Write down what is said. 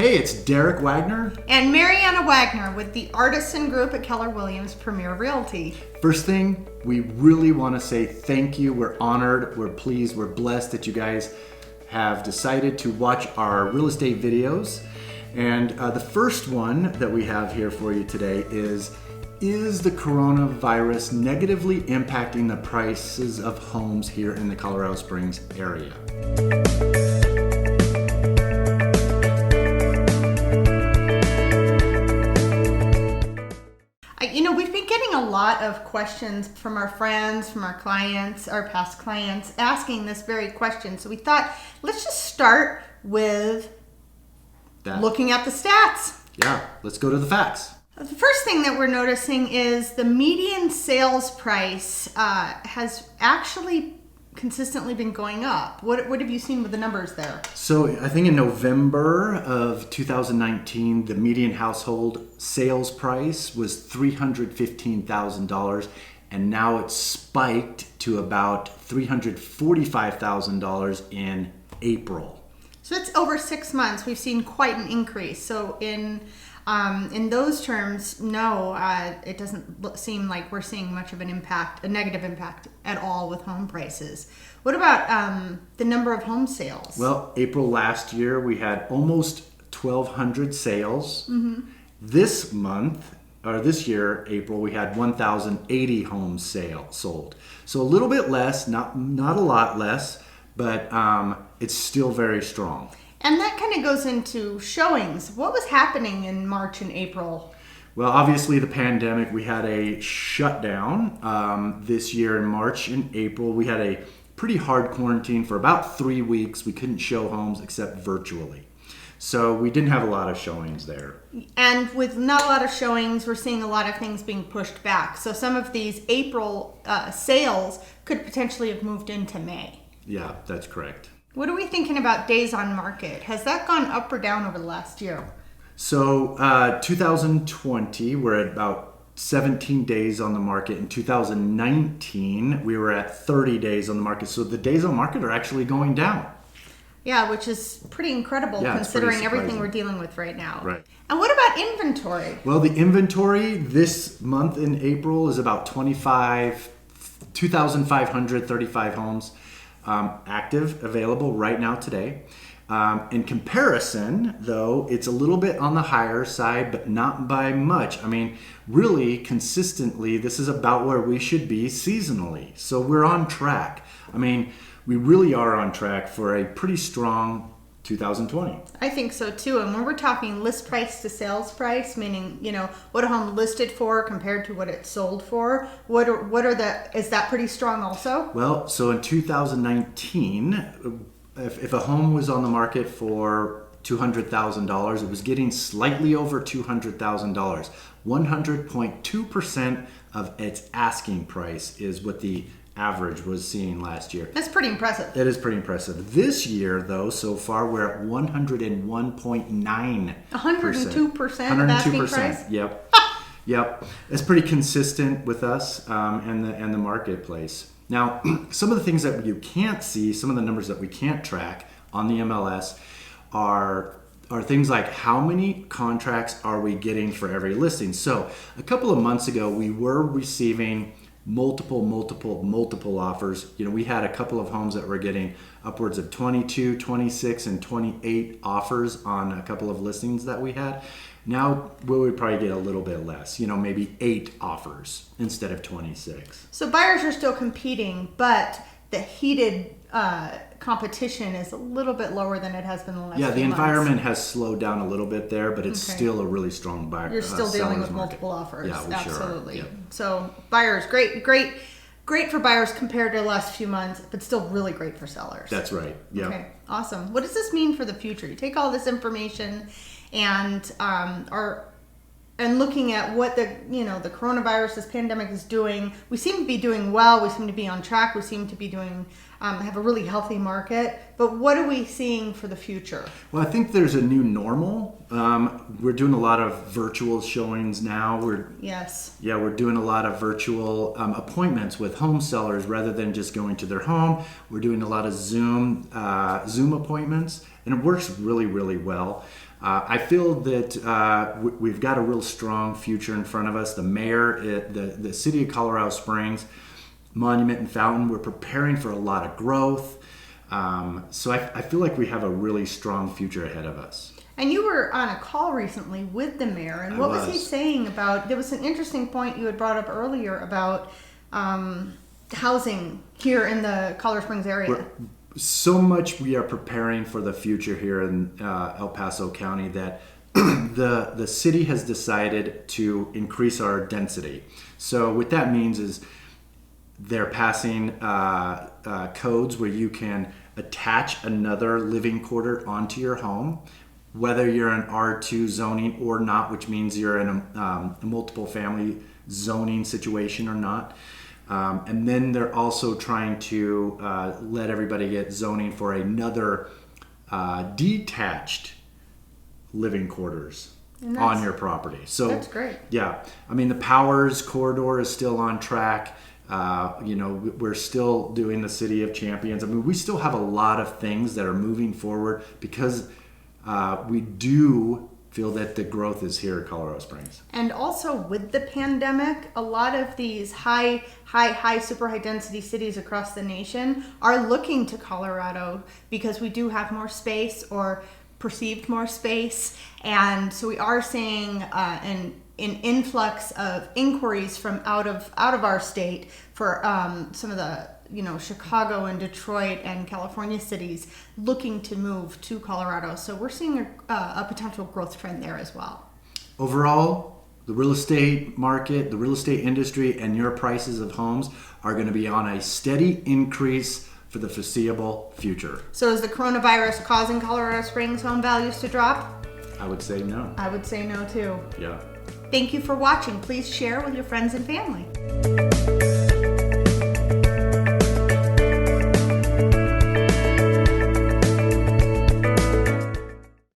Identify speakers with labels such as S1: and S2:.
S1: Hey, it's Derek Wagner.
S2: And Mariana Wagner with the Artisan Group at Keller Williams Premier Realty.
S1: First thing, we really want to say thank you. We're honored, we're pleased, we're blessed that you guys have decided to watch our real estate videos. And the first one that we have here for you today is the coronavirus negatively impacting the prices of homes here in the Colorado Springs area?
S2: We've been getting a lot of questions from our friends, from our clients, our past clients, asking this very question. So we thought, let's just start with looking at the stats.
S1: Yeah, let's go to the facts.
S2: The first thing that we're noticing is the median sales price has actually consistently been going up. What have you seen with the numbers there?
S1: So I think in November of 2019, the median household sales price was $315,000, and now it's spiked to about $345,000 in April.
S2: So it's over 6 months. We've seen quite an increase. So in those terms, no, it doesn't seem like we're seeing much of an impact, a negative impact at all with home prices. What about the number of home sales?
S1: Well, April last year, we had almost 1,200 sales. Mm-hmm. This year, April, we had 1,080 homes sold. So a little bit less, not a lot less, but it's still very strong.
S2: And that kind of goes into showings. What was happening in March and April?
S1: Well, obviously the pandemic, we had a shutdown this year in March and April. We had a pretty hard quarantine for about 3 weeks. We couldn't show homes except virtually. So we didn't have a lot of showings there.
S2: And with not a lot of showings, we're seeing a lot of things being pushed back. So some of these April sales could potentially have moved into May.
S1: Yeah, that's correct.
S2: What are we thinking about days on market? Has that gone up or down over the last year?
S1: So 2020, we're at about 17 days on the market. In 2019, we were at 30 days on the market. So the days on market are actually going down.
S2: Yeah, which is pretty incredible considering everything we're dealing with right now.
S1: Right.
S2: And what about inventory?
S1: Well, the inventory this month in April is about 2,535 homes. Active, available right now today. In comparison, though, it's a little bit on the higher side, but not by much. I mean, really, consistently, this is about where we should be seasonally. So we're on track. I mean, we really are on track for a pretty strong 2020.
S2: I think so too. And when we're talking list price to sales price, meaning, what a home listed for compared to what it sold for, is that pretty strong also?
S1: Well, so in 2019, if a home was on the market for $200,000, it was getting slightly over $200,000. 100.2% of its asking price is what the average was seeing last year.
S2: That's pretty impressive.
S1: That is pretty impressive. This year, though, so far we're at 101.9%.
S2: 102% of asking price?
S1: Yep. Yep. It's pretty consistent with us and the marketplace. Now, some of the things that you can't see, some of the numbers that we can't track on the MLS are things like how many contracts are we getting for every listing. So a couple of months ago, we were receiving multiple offers. We had a couple of homes that were getting upwards of 22, 26, and 28 offers on a couple of listings that we had. Now we would probably get a little bit less, maybe 8 offers instead of 26.
S2: So buyers are still competing, but the heated competition is a little bit lower than it has been the last few months.
S1: Yeah, the environment has slowed down a little bit there, but it's still a really strong buyer.
S2: You're still dealing with
S1: market.
S2: multiple offers.
S1: Yeah, we
S2: absolutely.
S1: Sure are. Yep.
S2: So buyers, great for buyers compared to the last few months, but still really great for sellers.
S1: That's right. Yeah.
S2: Okay, awesome. What does this mean for the future? You take all this information and looking at what the coronavirus, this pandemic is doing. We seem to be doing well. We seem to be on track. We seem to be doing have a really healthy market. But what are we seeing for the future?
S1: Well, I think there's a new normal. We're doing a lot of virtual showings now. We're doing a lot of virtual appointments with home sellers rather than just going to their home. We're doing a lot of Zoom appointments, and it works really, really well. I feel that we've got a real strong future in front of us. The mayor, the city of Colorado Springs, Monument and Fountain, we're preparing for a lot of growth. So I feel like we have a really strong future ahead of us.
S2: And you were on a call recently with the mayor, and what was he saying about? There was an interesting point you had brought up earlier about housing here in the Colorado Springs area.
S1: So much we are preparing for the future here in El Paso County that the city has decided to increase our density. So what that means is they're passing codes where you can attach another living quarter onto your home, whether you're in R2 zoning or not, which means you're in a multiple family zoning situation or not. And then they're also trying to let everybody get zoning for another detached living quarters on your property. So
S2: that's great.
S1: Yeah, I mean the Powers corridor is still on track. We're still doing the City of Champions. I mean, we still have a lot of things that are moving forward because we do feel that the growth is here at Colorado Springs.
S2: And also with the pandemic, a lot of these super high density cities across the nation are looking to Colorado because we do have more space or perceived more space. And so we are seeing an influx of inquiries from out of our state for some of the Chicago and Detroit and California cities looking to move to Colorado. So we're seeing a potential growth trend there as well.
S1: Overall, the real estate market, the real estate industry, and your prices of homes are going to be on a steady increase for the foreseeable future.
S2: So is the coronavirus causing Colorado Springs home values to drop?
S1: I would say no.
S2: I would say no too.
S1: Yeah.
S2: Thank you for watching. Please share with your friends and family.